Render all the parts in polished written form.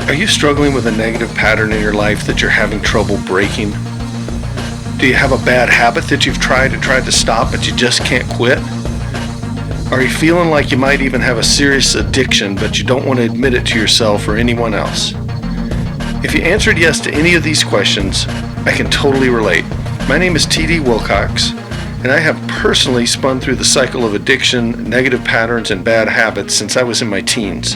Are you struggling with a negative pattern in your life that you're having trouble breaking? Do you have a bad habit that you've tried to stop but you just can't quit? Are you feeling like you might even have a serious addiction but you don't want to admit it to yourself or anyone else? If you answered yes to any of these questions, I can totally relate. My name is T.D. Wilcox, and I have personally spun through the cycle of addiction, negative patterns, and bad habits since I was in my teens.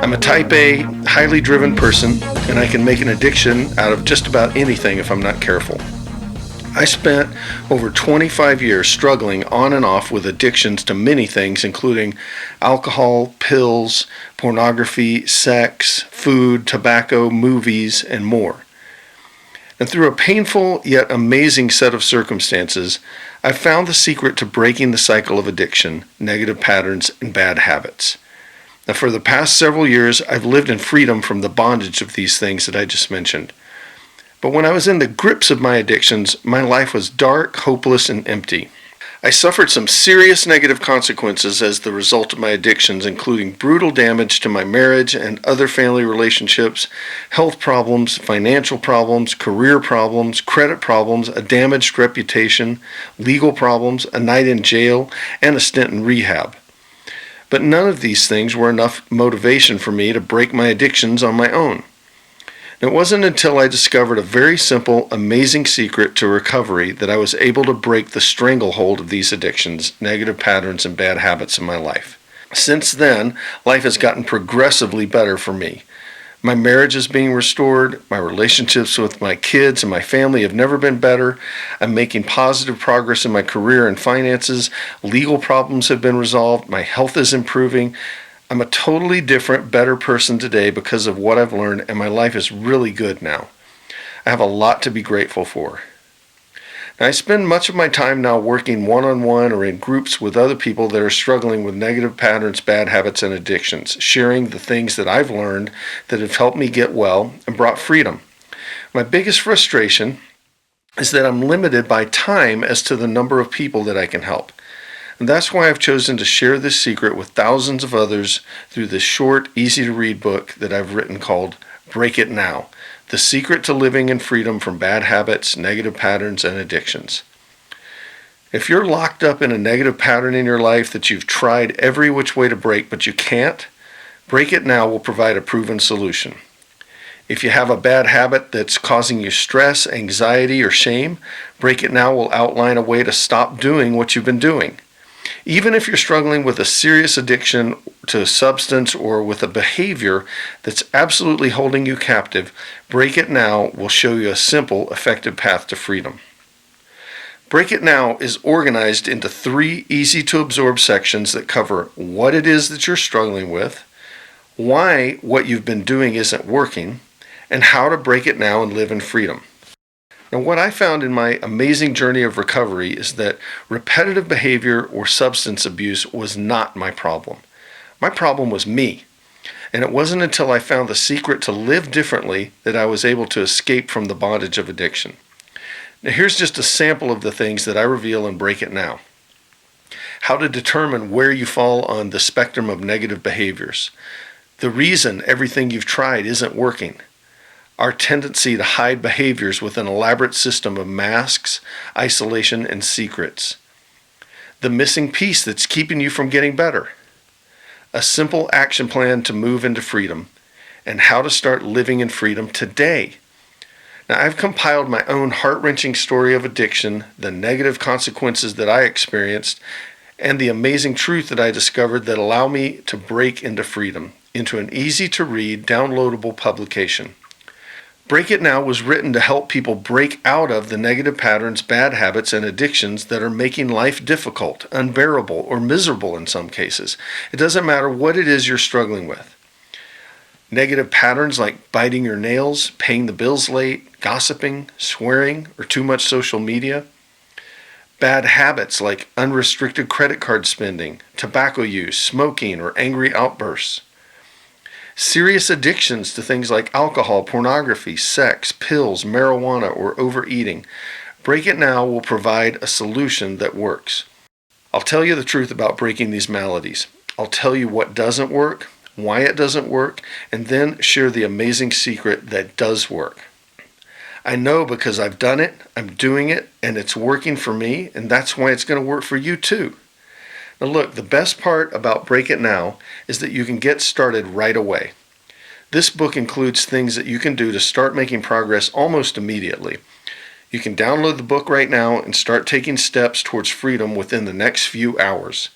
I'm a type A, highly driven person, and I can make an addiction out of just about anything if I'm not careful. I spent over 25 years struggling on and off with addictions to many things, including alcohol, pills, pornography, sex, food, tobacco, movies, and more. And through a painful yet amazing set of circumstances, I found the secret to breaking the cycle of addiction, negative patterns, and bad habits. Now, for the past several years, I've lived in freedom from the bondage of these things that I just mentioned. But when I was in the grips of my addictions, my life was dark, hopeless, and empty. I suffered some serious negative consequences as the result of my addictions, including brutal damage to my marriage and other family relationships, health problems, financial problems, career problems, credit problems, a damaged reputation, legal problems, a night in jail, and a stint in rehab. But none of these things were enough motivation for me to break my addictions on my own. It wasn't until I discovered a very simple, amazing secret to recovery that I was able to break the stranglehold of these addictions, negative patterns, and bad habits in my life. Since then, life has gotten progressively better for me. My marriage is being restored, my relationships with my kids and my family have never been better, I'm making positive progress in my career and finances, legal problems have been resolved, my health is improving. I'm a totally different, better person today because of what I've learned, and my life is really good now. I have a lot to be grateful for. Now, I spend much of my time now working one-on-one or in groups with other people that are struggling with negative patterns, bad habits, and addictions, sharing the things that I've learned that have helped me get well and brought freedom. My biggest frustration is that I'm limited by time as to the number of people that I can help. And that's why I've chosen to share this secret with thousands of others through this short, easy-to-read book that I've written called Break It Now: The Secret to Living in Freedom from Bad Habits, Negative Patterns, and Addictions. If you're locked up in a negative pattern in your life that you've tried every which way to break but you can't, Break It Now will provide a proven solution. If you have a bad habit that's causing you stress, anxiety, or shame, Break It Now will outline a way to stop doing what you've been doing. Even if you're struggling with a serious addiction to a substance or with a behavior that's absolutely holding you captive, Break It Now will show you a simple, effective path to freedom. Break It Now is organized into 3 easy-to-absorb sections that cover what it is that you're struggling with, why what you've been doing isn't working, and how to break it now and live in freedom. Now, what I found in my amazing journey of recovery is that repetitive behavior or substance abuse was not my problem. My problem was me. And it wasn't until I found the secret to live differently that I was able to escape from the bondage of addiction. Now, here's just a sample of the things that I reveal in Break It Now. How to determine where you fall on the spectrum of negative behaviors. The reason everything you've tried isn't working. Our tendency to hide behaviors with an elaborate system of masks, isolation, and secrets. The missing piece that's keeping you from getting better. A simple action plan to move into freedom, and how to start living in freedom today. Now, I've compiled my own heart-wrenching story of addiction, the negative consequences that I experienced, and the amazing truth that I discovered that allow me to break into freedom, into an easy-to-read, downloadable publication. Break It Now was written to help people break out of the negative patterns, bad habits, and addictions that are making life difficult, unbearable, or miserable in some cases. It doesn't matter what it is you're struggling with. Negative patterns like biting your nails, paying the bills late, gossiping, swearing, or too much social media. Bad habits like unrestricted credit card spending, tobacco use, smoking, or angry outbursts. Serious addictions to things like alcohol, pornography, sex, pills, marijuana, or overeating. Break It Now will provide a solution that works. I'll tell you the truth about breaking these maladies. I'll tell you what doesn't work, why it doesn't work, and then share the amazing secret that does work. I know because I've done it, I'm doing it, and it's working for me, and that's why it's going to work for you too. Now look, the best part about Break It Now is that you can get started right away. This book includes things that you can do to start making progress almost immediately. You can download the book right now and start taking steps towards freedom within the next few hours.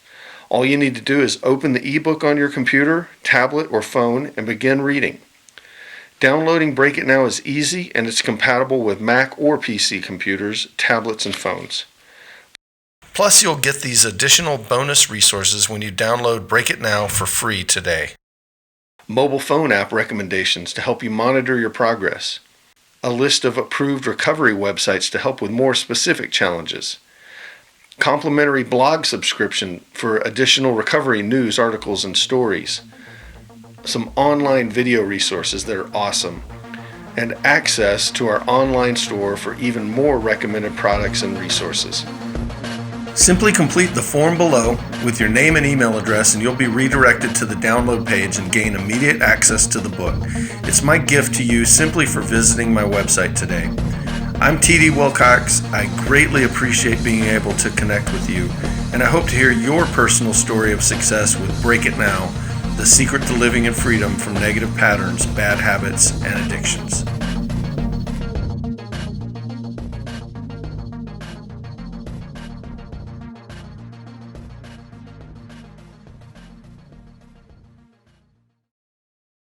All you need to do is open the ebook on your computer, tablet, or phone and begin reading. Downloading Break It Now is easy and it's compatible with Mac or PC computers, tablets, and phones. Plus, you'll get these additional bonus resources when you download Break It Now for free today. Mobile phone app recommendations to help you monitor your progress. A list of approved recovery websites to help with more specific challenges. Complimentary blog subscription for additional recovery news, articles, and stories. Some online video resources that are awesome. And access to our online store for even more recommended products and resources. Simply complete the form below with your name and email address and you'll be redirected to the download page and gain immediate access to the book. It's my gift to you simply for visiting my website today. I'm T.D. Wilcox. I greatly appreciate being able to connect with you, and I hope to hear your personal story of success with Break It Now, the secret to living in freedom from negative patterns, bad habits, and addictions.